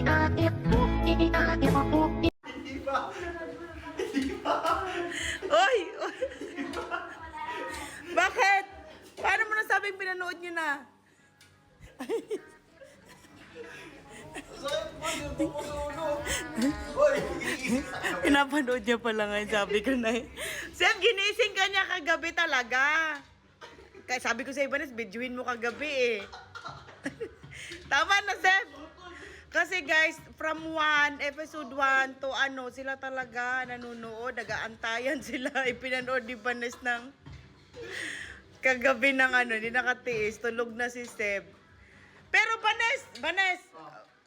Hindi ba? Oy! Oy. Bakit? Paano mo nasabing pinanood nyo na? Sakit pa, hindi ko ulo. Hoy! Pinapanood niya pala ngayon, sabi ko na eh. Seb, ginising ka niya kagabi talaga. Kaya sabi ko sa Ibanez, videoin mo kagabi eh. Tama na, Seb. Kasi guys, from episode 1 to sila talaga nanonood, nag-aantayan sila. Ipinanood ni Banes ng kagabi ng hindi nakatiis, tulog na si Seb. Pero Banes,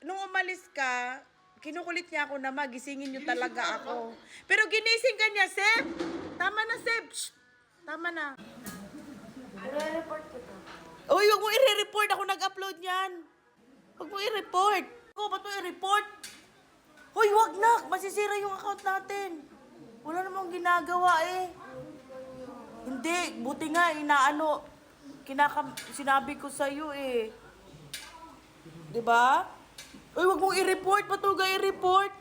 nung umalis ka, kinukulit niya ako na magisingin niyo talaga ako. Pero ginising ka niya, Seb. Tama na, Seb. Shh. Tama na. I-report ko to. Uy, huwag mo i-report. Ako nag-upload yan. Huwag mo i-report. Ba't mo i-report? Hoy, wag na. Masisira yung account natin. Wala namang ginagawa eh. Hindi. Buti nga, sinabi ko sa'yo eh. Diba? Uy, wag mong i-report. Ba't huwag i-report?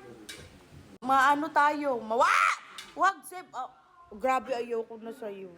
Tayo. Wag, Seb. Grabe, ayoko na sa'yo.